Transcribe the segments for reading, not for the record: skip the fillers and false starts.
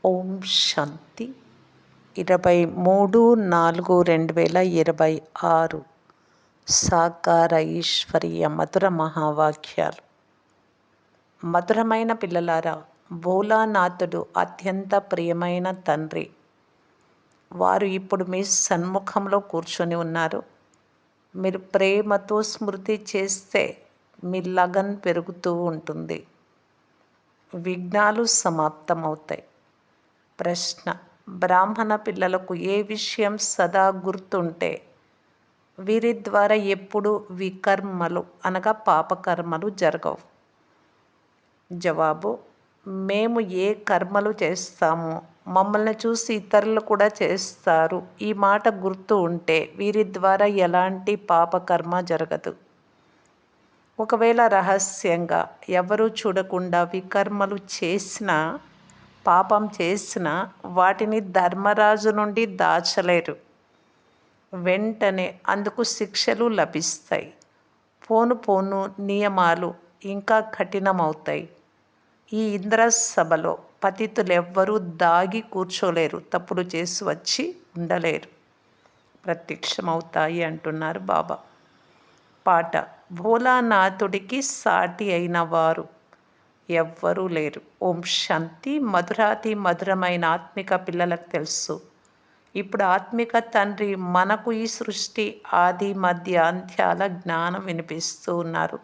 ఓం శాంతి 23/4/2026 సాకార ఈశ్వరీయ మధుర మహావాక్యాలు. మధురమైన పిల్లలారా, భోలానాథుడు అత్యంత ప్రియమైన తండ్రి. వారు ఇప్పుడు మీ సన్ముఖంలో కూర్చొని ఉన్నారు. మీరు ప్రేమతో స్మృతి చేస్తే మీ లగన్ పెరుగుతూ ఉంటుంది, విఘ్నాలు సమాప్తమవుతాయి. ప్రశ్న: బ్రాహ్మణ పిల్లలకు ఏ విషయం సదా గుర్తుంటే వీరి ద్వారా ఎప్పుడు వికర్మలు అనగా పాపకర్మలు జరగవు? జవాబు: మేము ఏ కర్మలు చేస్తామో మమ్మల్ని చూసి ఇతరులు కూడా చేస్తారు. ఈ మాట గుర్తు ఉంటే వీరి ద్వారా ఎలాంటి పాపకర్మ జరగదు. ఒకవేళ రహస్యంగా ఎవరూ చూడకుండా వికర్మలు చేసినా, పాపం చేసినా వాటిని ధర్మరాజు నుండి దాచలేరు. వెంటనే అందుకు శిక్షలు లభిస్తాయి. పోను పోను నియమాలు ఇంకా కఠినమవుతాయి. ఈ ఇంద్రసభలో పతితులెవ్వరూ దాగి కూర్చోలేరు, తప్పులు చేసి వచ్చి ఉండలేరు, ప్రత్యక్షమవుతాయి అంటున్నారు బాబా. పాట: భోలానాథుడికి సాటి అయిన వారు ఎవ్వరూ లేరు. ఓం శాంతి. మధురాతి మధురమైన ఆత్మిక పిల్లలకు తెలుసు, ఇప్పుడు ఆత్మిక తండ్రి మనకు ఈ సృష్టి ఆది మధ్య అంత్యాల జ్ఞానం వినిపిస్తూ ఉన్నారు.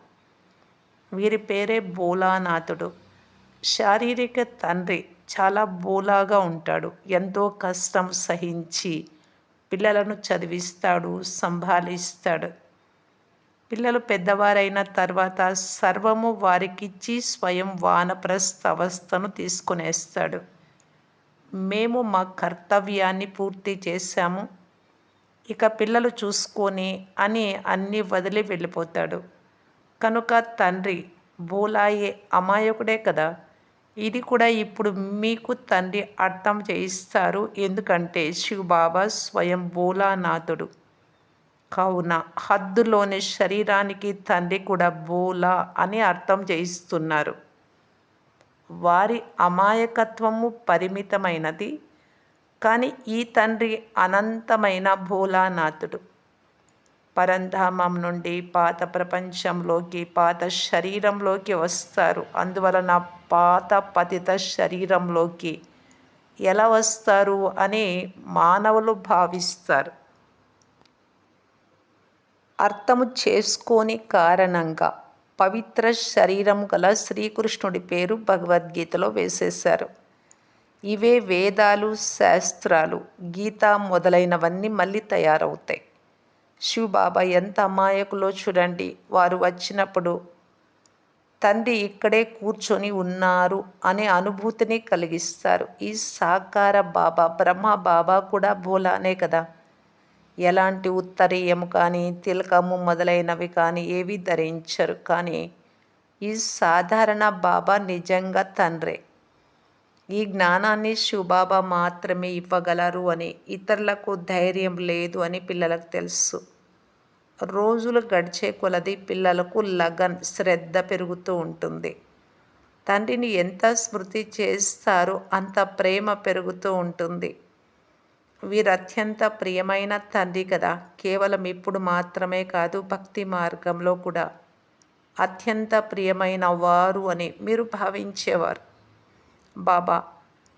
వీరి పేరే భోలానాథుడు. శారీరక తండ్రి చాలా భోలాగా ఉంటాడు. ఎంతో కష్టం సహించి పిల్లలను చదివిస్తాడు, సంభాలిస్తాడు. పిల్లలు పెద్దవారైన తర్వాత సర్వము వారికిచ్చి స్వయం వానప్రస్థ అవస్థను తీసుకునేస్తాడు. మేము మా కర్తవ్యాన్ని పూర్తి చేశాము, ఇక పిల్లలు చూసుకొని అని అన్నీ వదిలి వెళ్ళిపోతాడు. కనుక తండ్రి భోలాయే, అమాయకుడే కదా. ఇది కూడా ఇప్పుడు మీకు తండ్రి అర్థం చేయిస్తారు. ఎందుకంటే శివబాబా స్వయం భోలానాథుడు కావున హద్దులోని శరీరానికి తండ్రి కూడా భోలా అని అర్థం చేయిస్తున్నారు. వారి అమాయకత్వము పరిమితమైనది, కానీ ఈ తండ్రి అనంతమైన భోలానాథుడు. పరంధామం నుండి పాత ప్రపంచంలోకి, పాత శరీరంలోకి వస్తారు. అందువలన పాత పతిత శరీరంలోకి ఎలా వస్తారు అని మానవులు భావిస్తారు. అర్థము చేసుకోని కారణంగా పవిత్ర శరీరం గల శ్రీకృష్ణుడి పేరు భగవద్గీతలో వేసేశారు. ఇవే వేదాలు, శాస్త్రాలు, గీత మొదలైనవన్నీ మళ్ళీ తయారవుతాయి. శివబాబా ఎంత అమాయకులో చూడండి. వారు వచ్చినప్పుడు తండ్రి ఇక్కడే కూర్చొని ఉన్నారు అనే అనుభూతిని కలిగిస్తారు. ఈ సాకార బాబా, బ్రహ్మ బాబా కూడా భోలానే కదా. ఎలాంటి ఉత్తరీయము కానీ, తిలకము మొదలైనవి కానీ ఏవి ధరించరు. కానీ ఈ సాధారణ బాబా నిజంగా తండ్రే. ఈ జ్ఞానాన్ని శివబాబా మాత్రమే ఇవ్వగలరు అని ఇతరులకు ధైర్యం లేదు అని పిల్లలకు తెలుసు. రోజులు గడిచే కొలది పిల్లలకు లగన్, శ్రద్ధ పెరుగుతూ ఉంటుంది. తండ్రిని ఎంత స్మృతి చేస్తారో అంత ప్రేమ పెరుగుతూ ఉంటుంది. వీరు అత్యంత ప్రియమైన తండ్రి కదా. కేవలం ఇప్పుడు మాత్రమే కాదు, భక్తి మార్గంలో కూడా అత్యంత ప్రియమైన వారు అని మీరు భావించేవారు. బాబా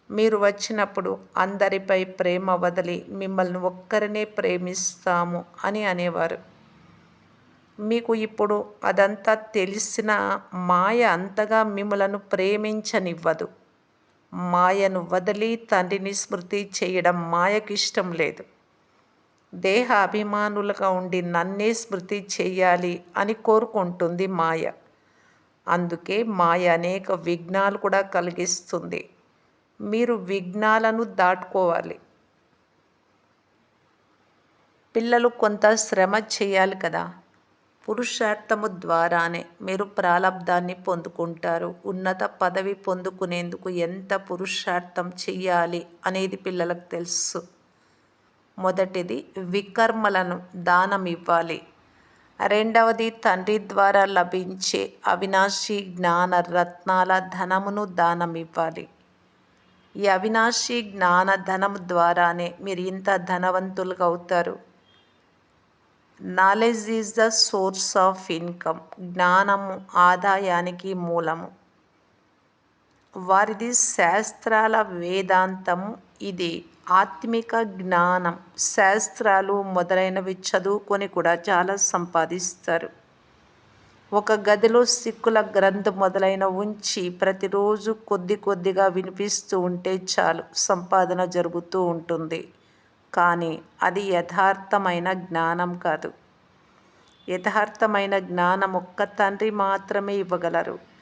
మీరు వచ్చినప్పుడు అందరిపై ప్రేమ వదిలి మిమ్మల్ని ఒక్కరినే ప్రేమిస్తాము అని అనేవారు. మీకు ఇప్పుడు అదంతా తెలిసిన మాయ అంతగా మిమ్మలను ప్రేమించనివ్వదు. మాయను వదిలి తండ్రిని స్మృతి చేయడం మాయకిష్టం లేదు. దేహ అభిమానులుగా ఉండి నన్నే స్మృతి చేయాలి అని కోరుకుంటుంది మాయ. అందుకే మాయ అనేక విఘ్నాలు కూడా కలిగిస్తుంది. మీరు విఘ్నాలను దాటుకోవాలి. పిల్లలు కొంత శ్రమ చేయాలి కదా. పురుషార్థము ద్వారానే మీరు ప్రాలబ్ధాన్ని పొందుకుంటారు. ఉన్నత పదవి పొందుకునేందుకు ఎంత పురుషార్థం చెయ్యాలి అనేది పిల్లలకు తెలుసు. మొదటిది వికర్మలను దానం ఇవ్వాలి. రెండవది తండ్రి ద్వారా లభించే అవినాశి జ్ఞాన రత్నాల ధనమును దానం ఇవ్వాలి. ఈ అవినాశి జ్ఞాన ధనం ద్వారానే మీరు ఇంత ధనవంతులుగా అవుతారు. Knowledge is the source of income. జ్ఞానము ఆదాయానికి మూలము. వారిది శాస్త్రాల వేదాంతము. ఇది ఆత్మిక జ్ఞానం. శాస్త్రాలు మొదలైనవి చదువుకొని కూడా చాలా సంపాదిస్తారు. ఒక గదిలో సిక్కుల గ్రంథు మొదలైన ఉంచి ప్రతిరోజు కొద్ది కొద్దిగా వినిపిస్తూ ఉంటే చాలు, సంపాదన జరుగుతూ ఉంటుంది. కానీ అది యథార్థమైన జ్ఞానం కాదు. యథార్థమైన జ్ఞానం ఒక్క తండ్రి మాత్రమే ఇవ్వగలరు.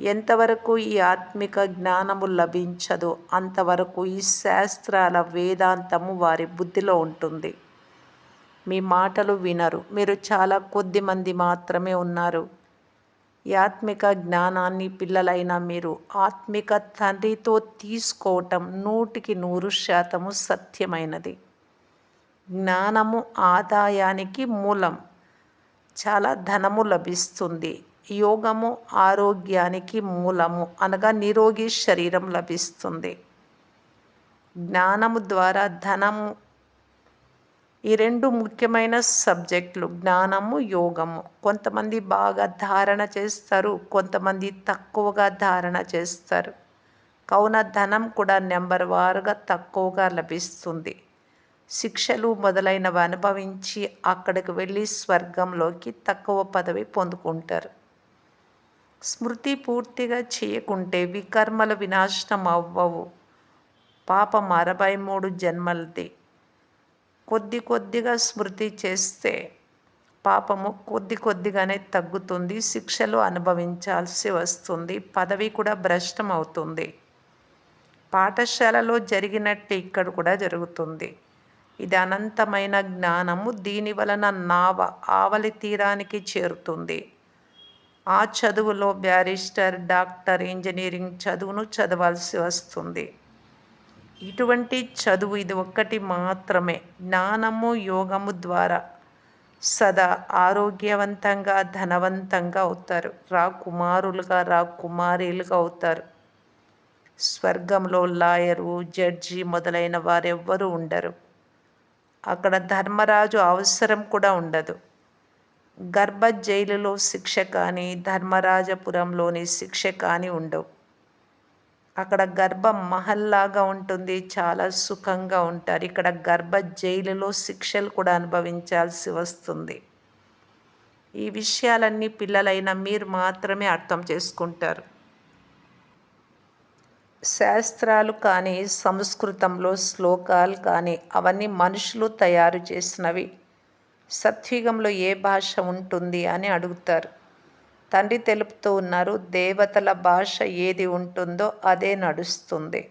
ఎంతవరకు ఈ ఆత్మిక జ్ఞానము లభించదో అంతవరకు ఈ శాస్త్రాల వేదాంతము వారి బుద్ధిలో ఉంటుంది. మీ మాటలు వినరు. మీరు చాలా కొద్ది మంది మాత్రమే ఉన్నారు. ఈ ఆత్మిక జ్ఞానాన్ని పిల్లలైన మీరు ఆత్మిక తండ్రితో తీసుకోవటం 100% సత్యమైనది. జ్ఞానము ఆదాయానికి మూలం. చాలా ధనము లభిస్తుంది. యోగము ఆరోగ్యానికి మూలము, అనగా నిరోగి శరీరం లభిస్తుంది. జ్ఞానము ద్వారా ధనము, ఈ రెండు ముఖ్యమైన సబ్జెక్టులు, జ్ఞానము యోగము. కొంతమంది బాగా ధారణ చేస్తారు, కొంతమంది తక్కువగా ధారణ చేస్తారు. కావున ధనం కూడా నెంబర్ వారుగా తక్కువగా లభిస్తుంది. శిక్షలు మొదలైనవి అనుభవించి అక్కడికి వెళ్ళి స్వర్గంలోకి తక్కువ పదవి పొందుకుంటారు. స్మృతి పూర్తిగా చేయకుంటే వికర్మల వినాశనం అవ్వవు. పాపం 63 జన్మలది. కొద్ది కొద్దిగా స్మృతి చేస్తే పాపము కొద్ది కొద్దిగానే తగ్గుతుంది. శిక్షలు అనుభవించాల్సి వస్తుంది. పదవి కూడా భ్రష్టం అవుతుంది. పాఠశాలలో జరిగినట్టు ఇక్కడ కూడా జరుగుతుంది. ఇది అనంతమైన జ్ఞానము. దీని వలన నావ ఆవలి తీరానికి చేరుతుంది. ఆ చదువులో బ్యారిస్టర్, డాక్టర్, ఇంజనీరింగ్ చదువును చదవాల్సి వస్తుంది. ఇటువంటి చదువు ఇది ఒక్కటి మాత్రమే. జ్ఞానము యోగము ద్వారా సదా ఆరోగ్యవంతంగా ధనవంతంగా అవుతారు. రాకుమారులుగా రాకుమారీలుగా అవుతారు. స్వర్గంలో లాయరు, జడ్జి మొదలైన వారెవ్వరూ ఉండరు. అక్కడ ధర్మరాజు అవసరం కూడా ఉండదు. గర్భ జైలులో శిక్ష కానీ ధర్మరాజపురంలోని శిక్ష కానీ ఉండవు. అక్కడ గర్భ మహల్లాగా ఉంటుంది, చాలా సుఖంగా ఉంటారు. ఇక్కడ గర్భ జైలులో శిక్షలు కూడా అనుభవించాల్సి వస్తుంది. ఈ విషయాలన్నీ పిల్లలైన మీరు మాత్రమే అర్థం చేసుకుంటారు. శాస్త్రాలు కానీ సంస్కృతంలో శ్లోకాలు కానీ అవన్నీ మనుషులు తయారు చేసినవి. సత్యుగంలో ఏ భాష ఉంటుంది అని అడుగుతారు. తండ్రి తెలుపుతూ ఉన్నారు, దేవతల భాష ఏది ఉంటుందో అదే నడుస్తుంది.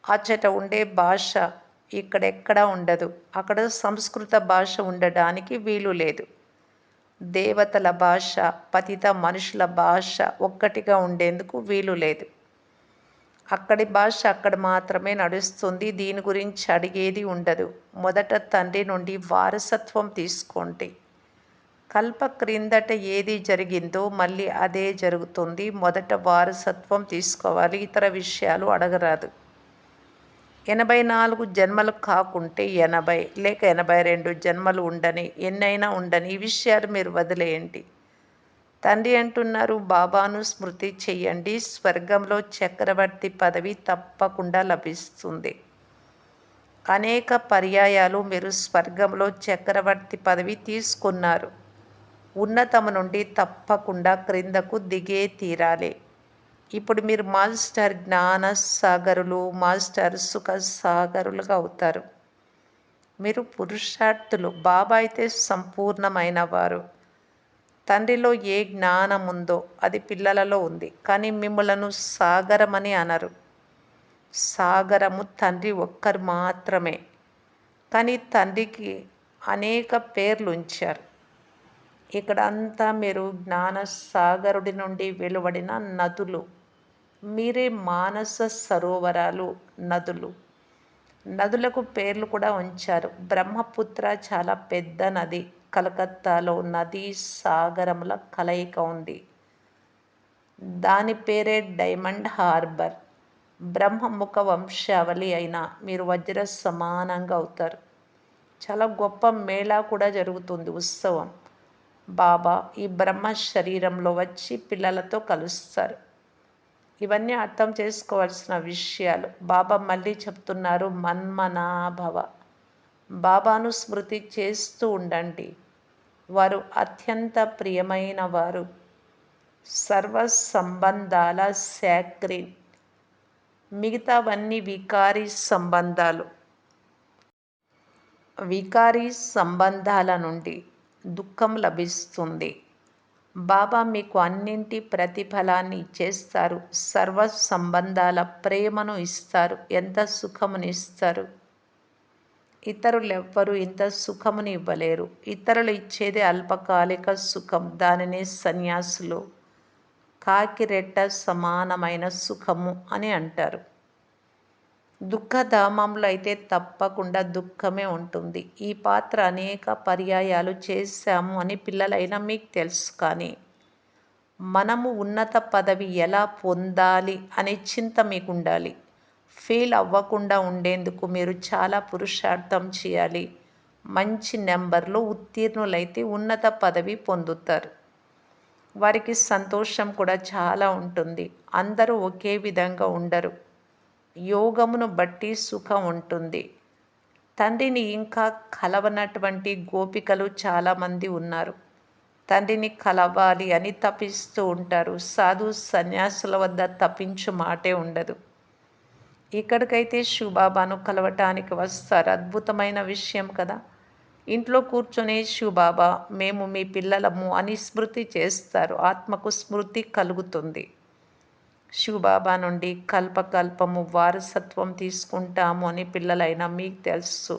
అచ్చట ఉండే భాష ఇక్కడెక్కడా ఉండదు. అక్కడ సంస్కృత భాష ఉండడానికి వీలు లేదు. దేవతల భాష, పతిత మనుషుల భాష ఒక్కటిగా ఉండేందుకు వీలు లేదు. అక్కడి భాష అక్కడ మాత్రమే నడుస్తుంది. దీని గురించి అడిగేది ఉండదు. మొదట తండ్రి నుండి వారసత్వం తీసుకోండి. కల్ప క్రిందట ఏది జరిగిందో మళ్ళీ అదే జరుగుతుంది. మొదట వారసత్వం తీసుకోవాలి, ఇతర విషయాలు అడగరాదు. 84 జన్మలు కాకుంటే 80 లేక 82 జన్మలు ఉండని, ఎన్నైనా ఉండని, ఈ విషయాలు మీరు వదిలేయండి. తండ్రి అంటున్నారు, బాబాను స్మృతి చెయ్యండి, స్వర్గంలో చక్రవర్తి పదవి తప్పకుండా లభిస్తుంది. అనేక పర్యాయాలు మీరు స్వర్గంలో చక్రవర్తి పదవి తీసుకున్నారు. ఉన్నతము నుండి తప్పకుండా క్రిందకు దిగే తీరాలి. ఇప్పుడు మీరు మాస్టర్ జ్ఞాన సాగరులు, మాస్టర్ సుఖ సాగరులుగా అవుతారు. మీరు పురుషార్థులు. బాబా అయితే సంపూర్ణమైన వారు. తండ్రిలో ఏ జ్ఞానం ఉందో అది పిల్లలలో ఉంది. కానీ మిమ్మలను సాగరమని అనరు. సాగరము తండ్రి ఒక్కరు మాత్రమే. కానీ తండ్రికి అనేక పేర్లు ఉంచారు. ఇక్కడ అంతా మీరు జ్ఞాన సాగరుడి నుండి వెలువడిన నదులు. మీరే మానస సరోవరాలు, నదులు. నదులకు పేర్లు కూడా ఉంచారు. బ్రహ్మపుత్ర చాలా పెద్ద నది. కలకత్తాలో నదీ సాగరముల కలయిక ఉంది. దాని పేరే డైమండ్ హార్బర్. బ్రహ్మముఖ వంశావళి అయిన మీరు వజ్ర సమానంగా అవుతారు. చాలా గొప్ప మేళా కూడా జరుగుతుంది, ఉత్సవం. బాబా ఈ బ్రహ్మ శరీరంలో వచ్చి పిల్లలతో కలుస్తారు. ఇవన్నీ అర్థం చేసుకోవాల్సిన విషయాలు. బాబా మళ్ళీ చెప్తున్నారు, మన్మనాభవ. బాబాను స్మృతి చేస్తూ ఉండండి. వారు అత్యంత ప్రియమైన వారు. సర్వ సంబంధాల శాక్రిన్. మిగతావన్నీ వికారీ సంబంధాలు. వికారీ సంబంధాల నుండి దుఃఖం లభిస్తుంది. బాబా మీకు అన్నింటి ప్రతిఫలాన్ని ఇచ్చేస్తారు. సర్వ సంబంధాల ప్రేమను ఇస్తారు. ఎంత సుఖమునిస్తారు. ఇతరులెవ్వరూ ఇంత సుఖముని ఇవ్వలేరు. ఇతరులు ఇచ్చేది అల్పకాలిక సుఖం. దానిని సన్యాసులు కాకిరెట్ట సమానమైన సుఖము అని అంటారు. దుఃఖధామంలో అయితే తప్పకుండా దుఃఖమే ఉంటుంది. ఈ పాత్ర అనేక పర్యాయాలు చేశాము అని పిల్లలైనా మీకు తెలుసు. కానీ మనము ఉన్నత పదవి ఎలా పొందాలి అనే చింత మీకు ఉండాలి. ఫెయిల్ అవ్వకుండా ఉండేందుకు మీరు చాలా పురుషార్థం చేయాలి. మంచి నెంబర్లో ఉత్తీర్ణులైతే ఉన్నత పదవి పొందుతారు. వారికి సంతోషం కూడా చాలా ఉంటుంది. అందరూ ఒకే విధంగా ఉండరు. యోగమును బట్టి సుఖం ఉంటుంది. తండ్రిని ఇంకా కలవనటువంటి గోపికలు చాలామంది ఉన్నారు. తండ్రిని కలవాలి అని తపిస్తూ ఉంటారు. సాధు సన్యాసుల వద్ద తపించు మాటే ఉండదు. ఇక్కడికైతే శివబాబాను కలవటానికి వస్తారు. అద్భుతమైన విషయం కదా. ఇంట్లో కూర్చొని శివబాబా మేము మీ పిల్లలము అని స్మృతి చేస్తారు. ఆత్మకు స్మృతి కలుగుతుంది. శివబాబా నుండి కల్పకల్పము వారసత్వం తీసుకుంటాము అని పిల్లలైనా మీకు తెలుసు.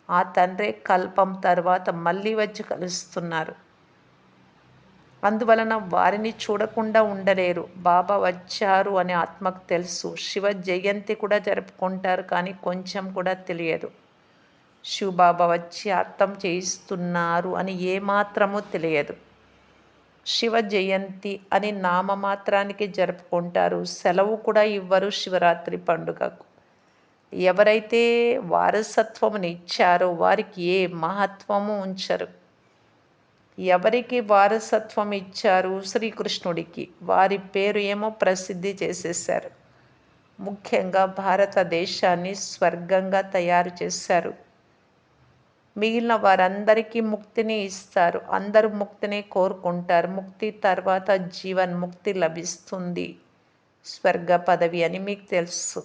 ఆ తండ్రే కల్పం తర్వాత మళ్ళీ వచ్చి కలుస్తున్నారు. అందువలన వారిని చూడకుండా ఉండలేరు. బాబా వచ్చారు అని ఆత్మకు తెలుసు. శివ జయంతి కూడా జరుపుకుంటారు, కానీ కొంచెం కూడా తెలియదు. శివబాబా వచ్చి అర్థం చేయిస్తున్నారు అని ఏమాత్రమూ తెలియదు. శివ జయంతి అని నామమాత్రానికి జరుపుకుంటారు. సెలవు కూడా ఇవ్వరు శివరాత్రి పండుగకు. ఎవరైతే వారసత్వమునిచ్చారో వారికి ఏ మహత్వము ఉంచరు. ఎవరికి వారసత్వం ఇచ్చారు? శ్రీకృష్ణుడికి. వారి పేరు ఏమో ప్రసిద్ధి చేసేశారు. ముఖ్యంగా భారతదేశాన్ని స్వర్గంగా తయారు చేశారు. మిగిలిన వారందరికీ ముక్తిని ఇస్తారు. అందరూ ముక్తిని కోరుకుంటారు. ముక్తి తర్వాత జీవన్ముక్తి లభిస్తుంది. స్వర్గ పదవి అని మీకు తెలుసు.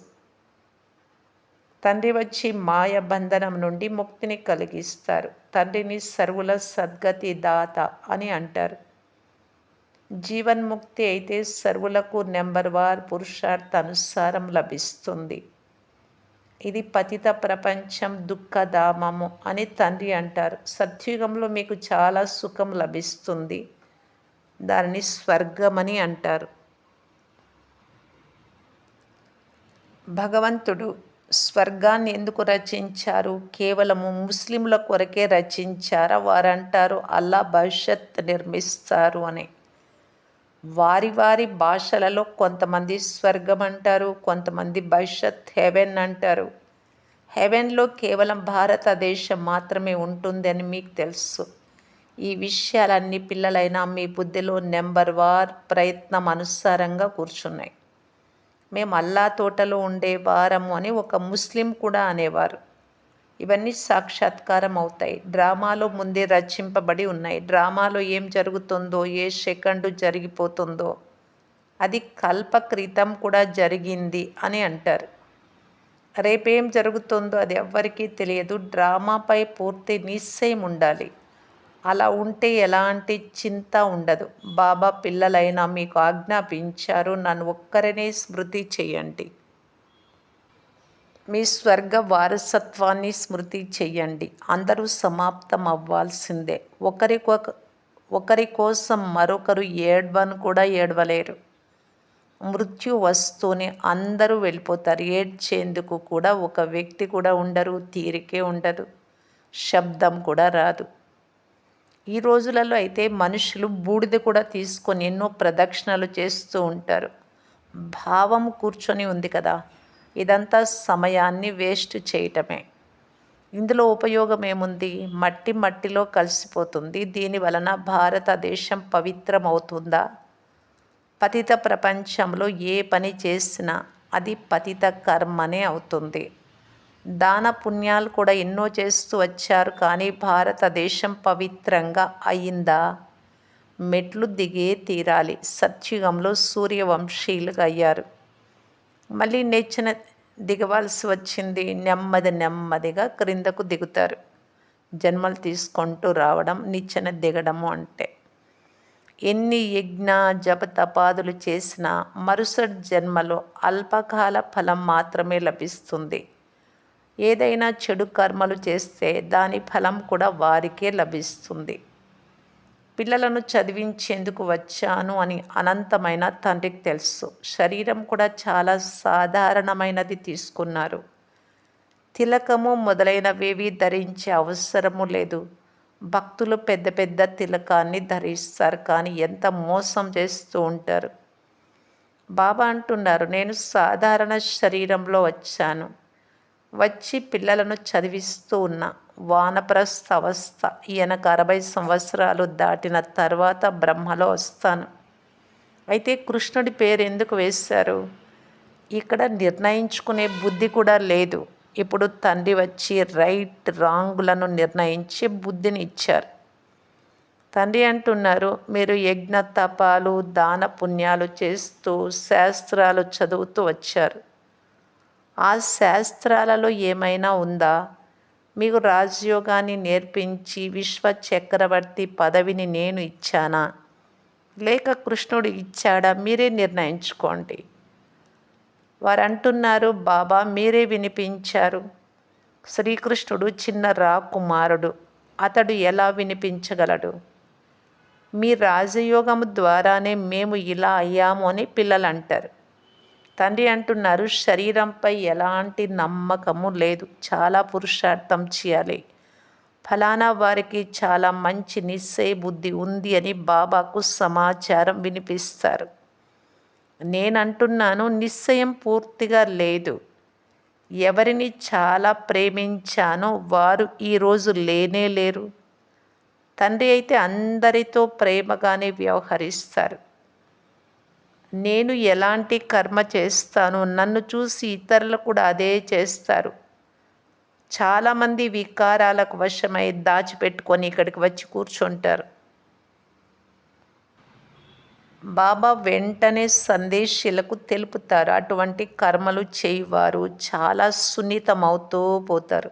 తండ్రి వచ్చి మాయ బంధనం నుండి ముక్తిని కలిగిస్తారు. తండ్రిని సర్వుల సద్గతి దాత అని అంటారు. జీవన్ముక్తి అయితే సర్వులకు నెంబర్ వార్ పురుషార్థానుసారం లభిస్తుంది. ఇది పతిత ప్రపంచం దుఃఖధామము అని తండ్రి అంటారు. సత్యుగంలో మీకు చాలా సుఖం లభిస్తుంది. దానిని స్వర్గమని అంటారు. భగవంతుడు స్వర్గాన్ని ఎందుకు రచించారు? కేవలము ముస్లింల కొరకే రచించారా? వారంటారు అల్లా భవిష్యత్ నిర్మిస్తారు అని. వారి వారి భాషలలో కొంతమంది స్వర్గం అంటారు, కొంతమంది భవిష్యత్ హెవెన్ అంటారు. హెవెన్లో కేవలం భారతదేశం మాత్రమే ఉంటుంది అని మీకు తెలుసు. ఈ విషయాలన్నీ పిల్లలైనా మీ బుద్ధిలో నెంబర్ వార్ ప్రయత్నం అనుసారంగా కూర్చున్నాయి. మేము అల్లా తోటలో ఉండేవారము అని ఒక ముస్లిం కూడా అనేవారు. ఇవన్నీ సాక్షాత్కారం అవుతాయి. డ్రామాలో ముందే రచింపబడి ఉన్నాయి. డ్రామాలో ఏం జరుగుతుందో, ఏ సెకండు జరిగిపోతుందో అది కల్పక్రితం కూడా జరిగింది అని అంటారు. రేపేం జరుగుతుందో అది ఎవ్వరికీ తెలియదు. డ్రామాపై పూర్తి నిశ్చయం ఉండాలి. అలా ఉంటే ఎలాంటి చింత ఉండదు. బాబా పిల్లలైనా మీకు ఆజ్ఞాపించారు, నన్ను ఒక్కరినే స్మృతి చేయండి. మీ స్వర్గ వారసత్వాన్ని స్మృతి చెయ్యండి. అందరూ సమాప్తం అవ్వాల్సిందే. ఒకరి కోసం మరొకరు ఏడ్వను కూడా ఏడవలేరు. మృత్యు వస్తూనే అందరూ వెళ్ళిపోతారు. ఏడ్చేందుకు కూడా ఒక వ్యక్తి కూడా ఉండరు. తీరికే ఉండదు. శబ్దం కూడా రాదు. ఈ రోజులలో అయితే మనుషులు బూడిద కూడా తీసుకొని ఎన్నో ప్రదక్షిణలు చేస్తూ ఉంటారు. భావం కూర్చొని ఉంది కదా! ఇదంతా సమయాన్ని వేస్ట్ చేయటమే. ఇందులో ఉపయోగం ఏముంది? మట్టి మట్టిలో కలిసిపోతుంది. దీని వలన భారతదేశం పవిత్రమవుతుందా? పతిత ప్రపంచంలో ఏ పని చేసినా అది పతిత కర్మనే అవుతుంది. దాన పుణ్యాలు కూడా ఎన్నో చేస్తూ వచ్చారు కానీ భారతదేశం పవిత్రంగా అయిందా? మెట్లు దిగే తీరాలి. సత్యుగంలో సూర్యవంశీయులుగా అయ్యారు. మళ్ళీ నిచ్చెన దిగవలసి వచ్చింది. నెమ్మది నెమ్మదిగా క్రిందకు దిగుతారు. జన్మలు తీసుకుంటూ రావడం నిచ్చెన దిగడము అంటే. ఎన్ని యజ్ఞ జప తపాదులు చేసినా మరుసటి జన్మలో అల్పకాల ఫలం మాత్రమే లభిస్తుంది. ఏదైనా చెడు కర్మలు చేస్తే దాని ఫలం కూడా వారికే లభిస్తుంది. పిల్లలను చదివించేందుకు వచ్చాను అని అనంతమైన తండ్రికి తెలుసు. శరీరం కూడా చాలా సాధారణమైనది తీసుకున్నారు. తిలకము మొదలైనవేవి ధరించే అవసరము లేదు. భక్తులు పెద్ద పెద్ద తిలకాన్ని ధరిస్తారు కానీ ఎంత మోసం చేస్తూ ఉంటారు. బాబా అంటున్నారు, నేను సాధారణ శరీరంలో వచ్చాను. వచ్చి పిల్లలను చదివిస్తూ ఉన్నా. వానప్రస్థ అవస్థ ఈయనకు 60 సంవత్సరాలు దాటిన తర్వాత బ్రహ్మలో వస్తాను. అయితే కృష్ణుడి పేరు ఎందుకు వేశారు? ఇక్కడ నిర్ణయించుకునే బుద్ధి కూడా లేదు. ఇప్పుడు తండ్రి వచ్చి రైట్ రాంగులను నిర్ణయించి బుద్ధిని ఇచ్చారు. తండ్రి అంటున్నారు, మీరు యజ్ఞ తపాలు దాన పుణ్యాలు చేస్తూ శాస్త్రాలు చదువుతూ వచ్చారు. ఆ శాస్త్రాలలో ఏమైనా ఉందా? మీకు రాజయోగాన్ని నేర్పించి విశ్వ చక్రవర్తి పదవిని నేను ఇచ్చానా? లేక కృష్ణుడు ఇచ్చాడా? మీరే నిర్ణయించుకోండి. వారు అంటున్నారు, బాబా మీరే వినిపించారు. శ్రీకృష్ణుడు చిన్న రాకుమారుడు. అతడు ఎలా వినిపించగలడు? మీ రాజయోగము ద్వారానే మేము ఇలా అయ్యాము అని పిల్లలు అంటారు. తండ్రి అంటున్నారు, శరీరంపై ఎలాంటి నమ్మకము లేదు. చాలా పురుషార్థం చేయాలి. ఫలానా వారికి చాలా మంచి నిశ్చయ బుద్ధి ఉంది అని బాబాకు సమాచారం వినిపిస్తారు. నేనంటున్నాను, నిశ్చయం పూర్తిగా లేదు. ఎవరిని చాలా ప్రేమించానో వారు ఈరోజు లేనే లేరు. తండ్రి అయితే అందరితో ప్రేమగానే వ్యవహరిస్తారు. నేను ఎలాంటి కర్మ చేస్తాను, నన్ను చూసి ఇతరులు కూడా అదే చేస్తారు. చాలామంది వికారాలకు వశమై దాచిపెట్టుకొని ఇక్కడికి వచ్చి కూర్చుంటారు. బాబా వెంటనే సందేశీలకు తెలుపుతారు. అటువంటి కర్మలు చేయవారు చాలా సున్నితమవుతూ పోతారు.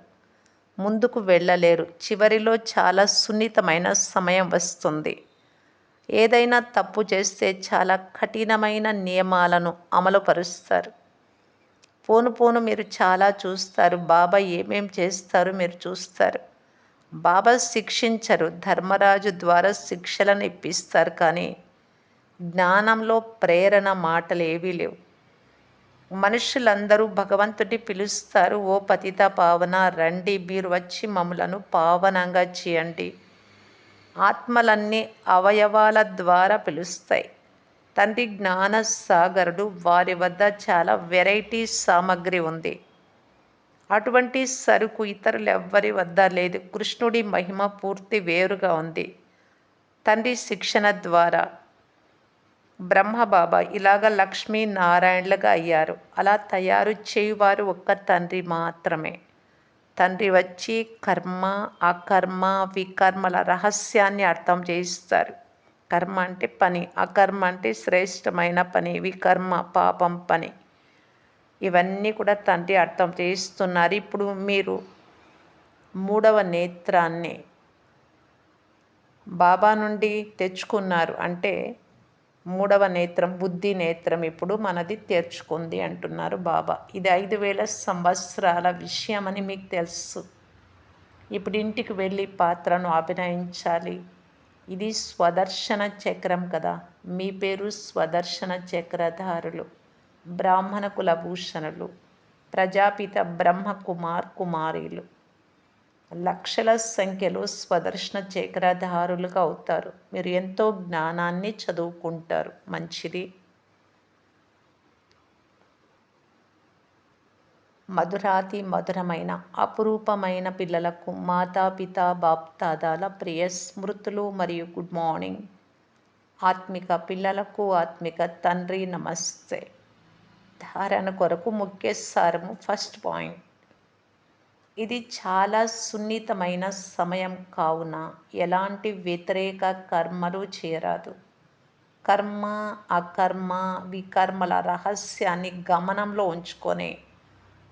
ముందుకు వెళ్ళలేరు. చివరిలో చాలా సున్నితమైన సమయం వస్తుంది. ఏదైనా తప్పు చేస్తే చాలా కఠినమైన నియమాలను అమలుపరుస్తారు. పోను పోను మీరు చాలా చూస్తారు. బాబా ఏమేం చేస్తారు మీరు చూస్తారు. బాబా శిక్షించరు. ధర్మరాజు ద్వారా శిక్షలను ఇప్పిస్తారు కానీ జ్ఞానంలో ప్రేరణ మాటలు ఏవీ లేవు. మనుషులందరూ భగవంతుడి పిలుస్తారు, ఓ పతిత పావన రండి, మీరు వచ్చి మమ్ములను పావనంగా చేయండి. ఆత్మలన్నీ అవయవాల ద్వారా పిలుస్తాయి. తండ్రి జ్ఞాన సాగరుడు, వారి వద్ద చాలా వెరైటీ సామగ్రి ఉంది. అటువంటి సరుకు ఇతరులెవ్వరి వద్ద లేదు. కృష్ణుడి మహిమ పూర్తి వేరుగా ఉంది. తండ్రి శిక్షణ ద్వారా బ్రహ్మబాబా ఇలాగ లక్ష్మీనారాయణలుగా అయ్యారు. అలా తయారు చేయువారు ఒక్క తండ్రి మాత్రమే. తండ్రి వచ్చి కర్మ అకర్మ వికర్మల రహస్యాన్ని అర్థం చేయిస్తారు. కర్మ అంటే పని, అకర్మ అంటే శ్రేష్టమైన పని, వికర్మ పాపం పని. ఇవన్నీ కూడా తండ్రి అర్థం చేయిస్తున్నారు. ఇప్పుడు మీరు 3వ నేత్రాన్ని బాబా నుండి తెచ్చుకున్నారు. అంటే 3వ నేత్రం బుద్ధి నేత్రం ఇప్పుడు మనది తెరుచుకుంది అంటున్నారు బాబా. ఇది 5000 సంవత్సరాల విషయం అని మీకు తెలుసు. ఇప్పుడు ఇంటికి వెళ్ళి పాత్రను అభినయించాలి. ఇది స్వదర్శన చక్రం కదా. మీ పేరు స్వదర్శన చక్రధారులు, బ్రాహ్మణ కులభూషణులు, ప్రజాపిత బ్రహ్మకుమార్ కుమారీలు. లక్షల సంఖ్యలో స్వదర్శన చక్రధారులుగా అవుతారు. మీరు ఎంతో జ్ఞానాన్ని చదువుకుంటారు. మంచిది. మధురాతి మధురమైన అపురూపమైన పిల్లలకు మాతాపిత బాప్దాదాల ప్రియ స్మృతులు మరియు గుడ్ మార్నింగ్. ఆత్మిక పిల్లలకు ఆత్మిక తండ్రి నమస్తే. ధారణ కొరకు ముఖ్య సారము. ఫస్ట్ పాయింట్, ఇది చాలా సున్నితమైన సమయం కావున ఎలాంటి వ్యతిరేక కర్మలు చేయరాదు. కర్మ అకర్మ వికర్మల రహస్యాన్ని గమనంలో ఉంచుకొని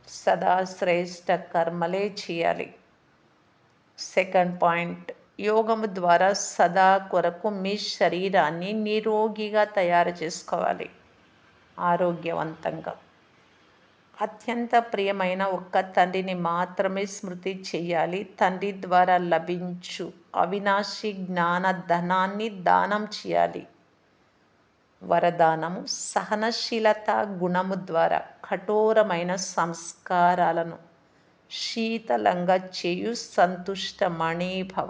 సదా శ్రేష్ట కర్మలే చేయాలి. సెకండ్ పాయింట్, యోగము ద్వారా సదా కొరకు మీ శరీరాన్ని నిరోగిగా తయారు చేసుకోవాలి, ఆరోగ్యవంతంగా. అత్యంత ప్రియమైన ఒక్క తండ్రిని మాత్రమే స్మృతి చేయాలి. తండ్రి ద్వారా లభించు అవినాశి జ్ఞాన ధనాన్ని దానం చేయాలి. వరదానము, సహనశీలత గుణము ద్వారా కఠోరమైన సంస్కారాలను శీతలంగా చేయు సంతుష్ట మణిభవ.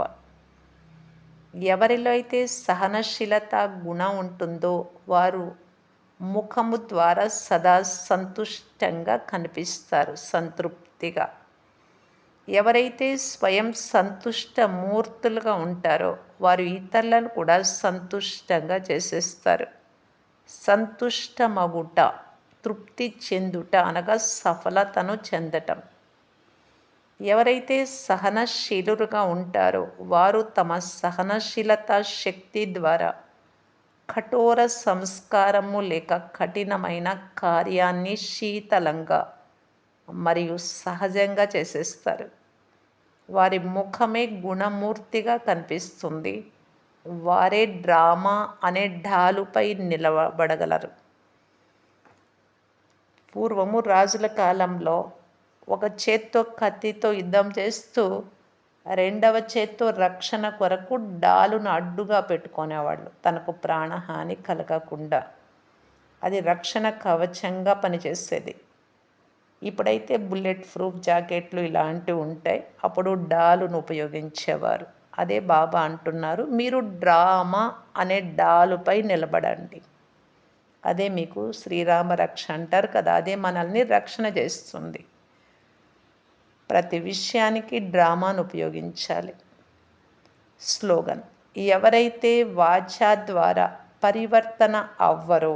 ఎవరిలో అయితే సహనశీలత గుణం ఉంటుందో వారు ముఖము ద్వారా సదా సంతుష్టంగా కనిపిస్తారు, సంతృప్తిగా. ఎవరైతే స్వయం సంతుష్ట మూర్తులుగా ఉంటారో వారు ఇతరులను కూడా సంతుష్టంగా చేసేస్తారు. సంతుష్టమగుట, తృప్తి చెందుట అనగా సఫలతను చెందటం. ఎవరైతే సహనశీలుగా ఉంటారో వారు తమ సహనశీలత శక్తి ద్వారా కఠోర సంస్కారము లేక కఠినమైన కార్యాన్ని శీతలంగా మరియు సహజంగా చేసేస్తారు. వారి ముఖమే గుణమూర్తిగా కనిపిస్తుంది. వారే డ్రామా అనే ఢాలుపై నిలబడగలరు. పూర్వము రాజుల కాలంలో ఒక చేత్తో కత్తితో యుద్ధం చేస్తూ రెండవ చేత్తో రక్షణ కొరకు డాలును అడ్డుగా పెట్టుకునేవాళ్ళు, తనకు ప్రాణహాని కలగకుండా. అది రక్షణ కవచంగా పనిచేసేది. ఇప్పుడైతే బుల్లెట్ ప్రూఫ్ జాకెట్లు ఇలాంటివి ఉంటాయి. అప్పుడు డాలును ఉపయోగించేవారు. అదే బాబా అంటున్నారు, మీరు డ్రామా అనే డాలుపై నిలబడండి. అదే మీకు శ్రీరామ రక్ష అంటారు కదా, అదే మనల్ని రక్షణ చేస్తుంది. ప్రతి విషయానికి డ్రామాను ఉపయోగించాలి. స్లోగన్, ఎవరైతే వాచా ద్వారా పరివర్తన అవ్వరో,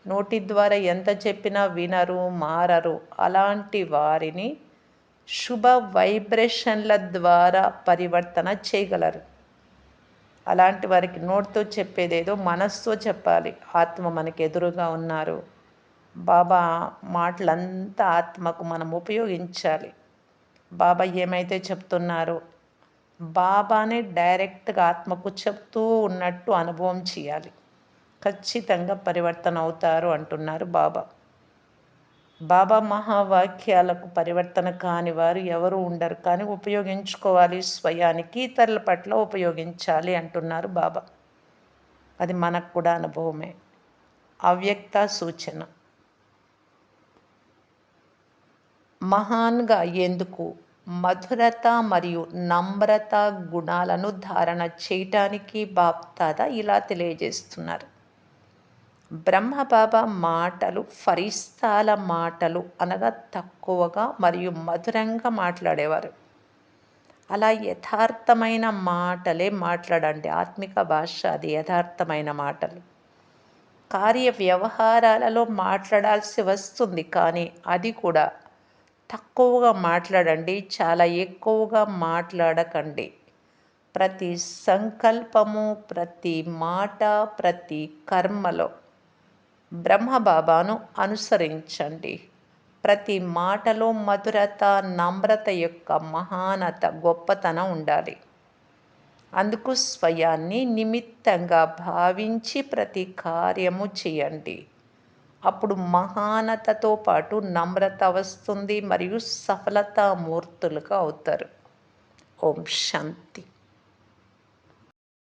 నోటి ద్వారా ఎంత చెప్పినా వినరు, మారరు, అలాంటి వారిని శుభ వైబ్రేషన్ల ద్వారా పరివర్తన చేయగలరు. అలాంటి వారికి నోటితో చెప్పేదేదో మనస్సుతో చెప్పాలి. ఆత్మ మనకు ఎదురుగా ఉన్నారు. బాబా మాటలంతా ఆత్మకు మనం ఉపయోగించాలి. బాబా ఏమైతే చెప్తున్నారో బాబానే డైరెక్ట్గా ఆత్మకు చెప్తూ ఉన్నట్టు అనుభవం చేయాలి. ఖచ్చితంగా పరివర్తన అవుతారు అంటున్నారు బాబా. బాబా మహావాక్యాలకు పరివర్తన కాని వారు ఎవరు ఉండరు, కానీ ఉపయోగించుకోవాలి. స్వయానికి ఇతరుల పట్ల ఉపయోగించాలి అంటున్నారు బాబా. అది మనకు కూడా అనుభవమే. అవ్యక్త సూచన, మహాన్గా అయ్యేందుకు మధురత మరియు నమ్రత గుణాలను ధారణ చేయటానికి బాప్దాదా ఇలా తెలియజేస్తున్నారు. బ్రహ్మబాబా మాటలు ఫరిస్తాల మాటలు అనగా తక్కువగా మరియు మధురంగా మాట్లాడేవారు. అలా యథార్థమైన మాటలే మాట్లాడండి. ఆత్మిక భాష అది యథార్థమైన మాటలు. కార్య వ్యవహారాలలో మాట్లాడాల్సి వస్తుంది, కానీ అది కూడా తక్కువగా మాట్లాడండి, చాలా ఎక్కువగా మాట్లాడకండి. ప్రతి సంకల్పము, ప్రతి మాట, ప్రతి కర్మలో బ్రహ్మబాబాను అనుసరించండి. ప్రతి మాటలో మధురత, నమ్రత యొక్క మహానత, గొప్పతనం ఉండాలి. అందుకు స్వయాన్ని నిమిత్తంగా భావించి ప్రతి కార్యము చేయండి. అప్పుడు మహానతతో పాటు నమ్రత వస్తుంది మరియు సఫలతామూర్తులుగా అవుతారు. ఓం శాంతి.